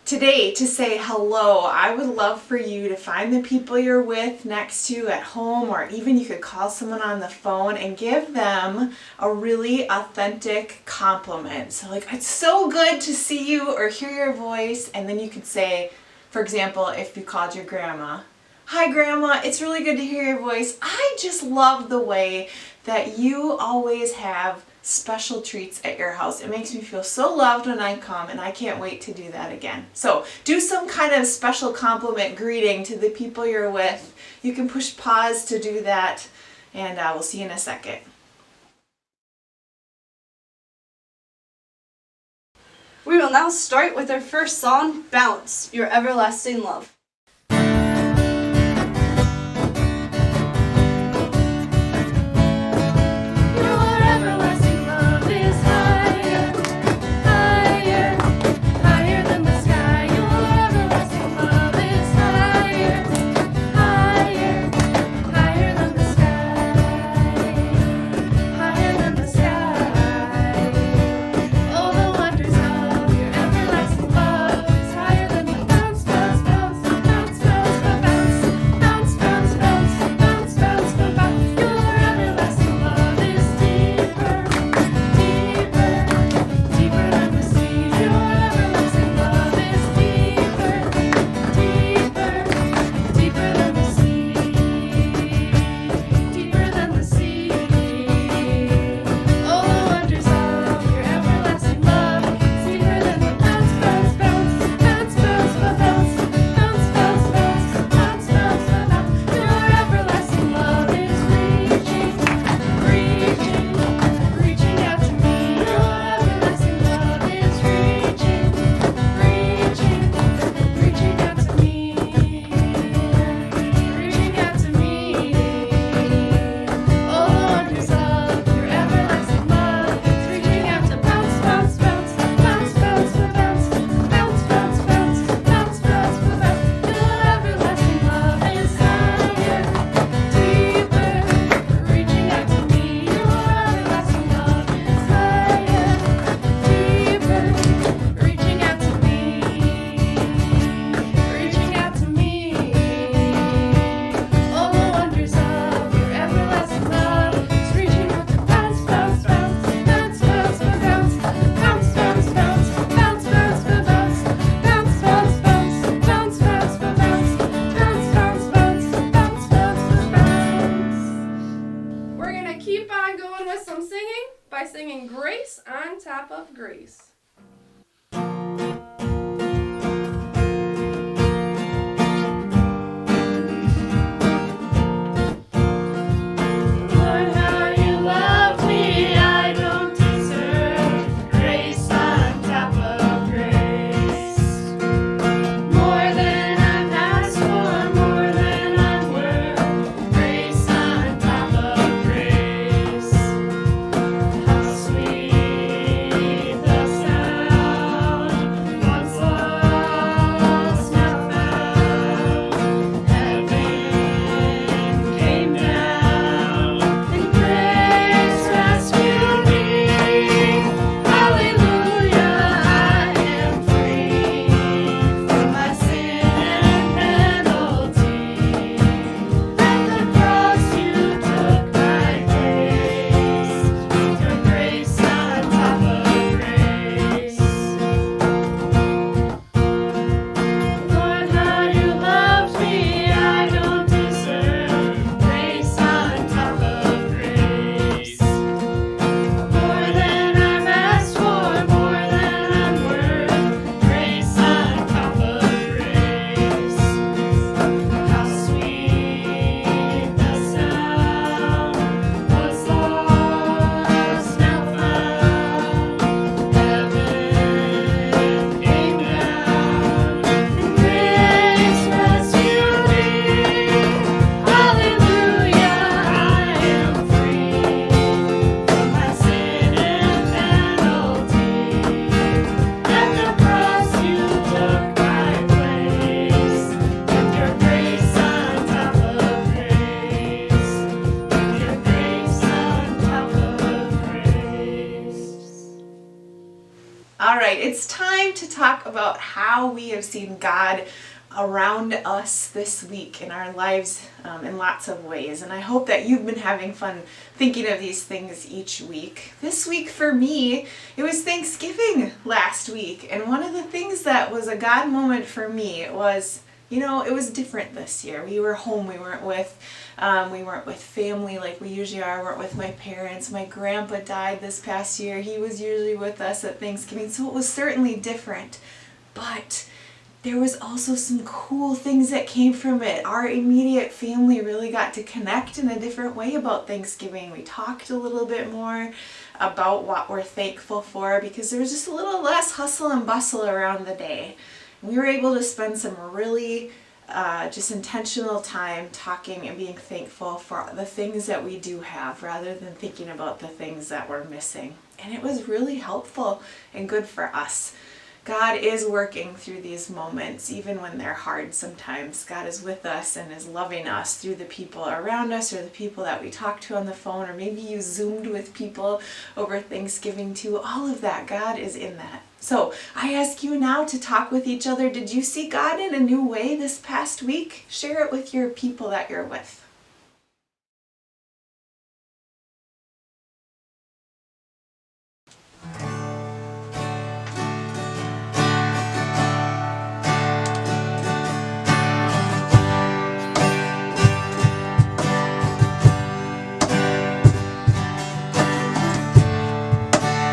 Today, to say hello, I would love for you to find the people you're with next to you at home, or even you could call someone on the phone and give them a really authentic compliment. So like, it's so good to see you or hear your voice. And then you could say, for example, if you called your grandma, "Hi Grandma, it's really good to hear your voice. I just love the way that you always have special treats at your house. It makes me feel so loved when I come, and I can't wait to do that again." So do some kind of special compliment greeting to the people you're with. You can push pause to do that, and we'll see you in a second. We will now start with our first song, Bounce, Your Everlasting Love. By singing Grace on Top of Grace. Sweet the sound it's time to talk about how we have seen God around us this week in our lives in lots of ways. And I hope that you've been having fun thinking of these things each week. This week for me, it was Thanksgiving last week. And one of the things that was a God moment for me was, it was different this year. We were home. We weren't with family like we usually are. We weren't with my parents. My grandpa died this past year. He was usually with us at Thanksgiving, so it was certainly different. But there was also some cool things that came from it. Our immediate family really got to connect in a different way about Thanksgiving. We talked a little bit more about what we're thankful for because there was just a little less hustle and bustle around the day. We were able to spend some really just intentional time talking and being thankful for the things that we do have rather than thinking about the things that we're missing. And it was really helpful and good for us. God is working through these moments, even when they're hard sometimes. God is with us and is loving us through the people around us or the people that we talk to on the phone, or maybe you Zoomed with people over Thanksgiving too. All of that, God is in that. So I ask you now to talk with each other. Did you see God in a new way this past week? Share it with your people that you're with.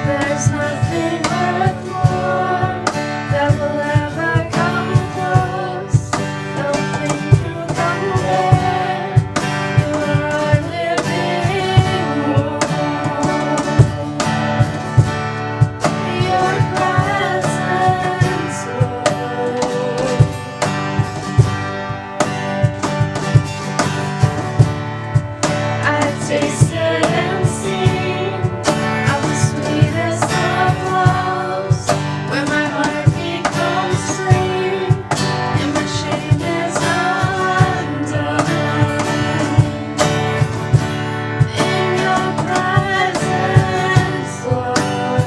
There's nothing worth more that will ever come close. Nothing to compare. You are our living hope. Your presence, Lord. I've tasted and seen of the sweetest of loves, where my heart becomes free and my shame is undone. In your presence, Lord.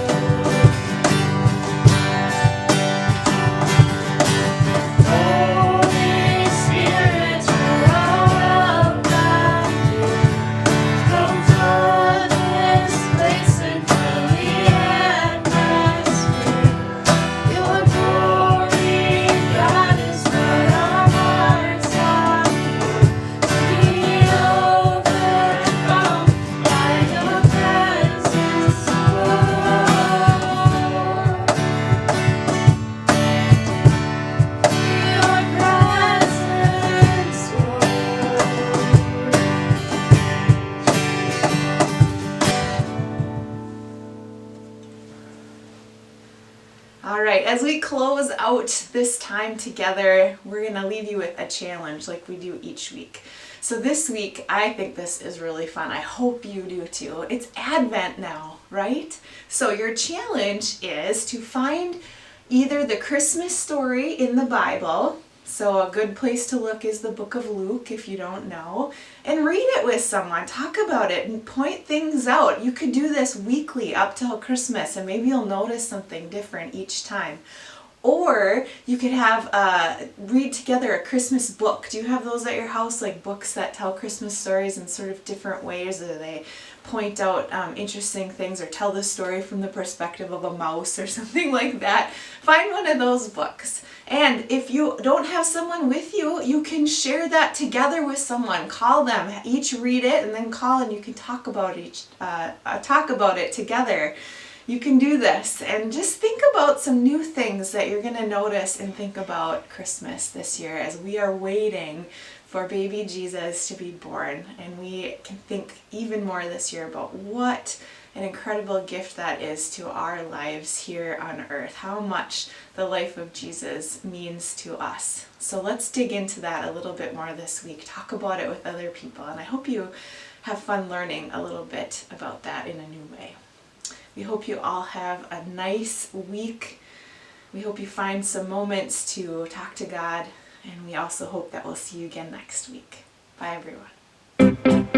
Holy Spirit, you are welcome here. Come flood this place and fill the atmosphere. Your glory, God, is what our hearts long for. Be overcome by your presence, Lord. Your presence, Lord. All right, as we close out this time together, we're going to leave you with a challenge like we do each week. So this week, I think this is really fun. I hope you do too. It's Advent now, right? So your challenge is to find either the Christmas story in the Bible. So a good place to look is the book of Luke if you don't know, and read it with someone. Talk about it and point things out. You could do this weekly up till Christmas and maybe you'll notice something different each time. Or you could have read together a Christmas book. Do you have those at your house, like books that tell Christmas stories in sort of different ways, or they point out interesting things or tell the story from the perspective of a mouse or something like that? Find one of those books. And if you don't have someone with you, you can share that together with someone. Call them, each read it, and then call and you can talk about it together. You can do this and just think about some new things that you're going to notice and think about Christmas this year as we are waiting for baby Jesus to be born. And we can think even more this year about what an incredible gift that is to our lives here on earth, how much the life of Jesus means to us. So let's dig into that a little bit more this week. Talk about it with other people, and I hope you have fun learning a little bit about that in a new way. We hope you all have a nice week. We hope you find some moments to talk to God, and we also hope that we'll see you again next week. Bye, everyone.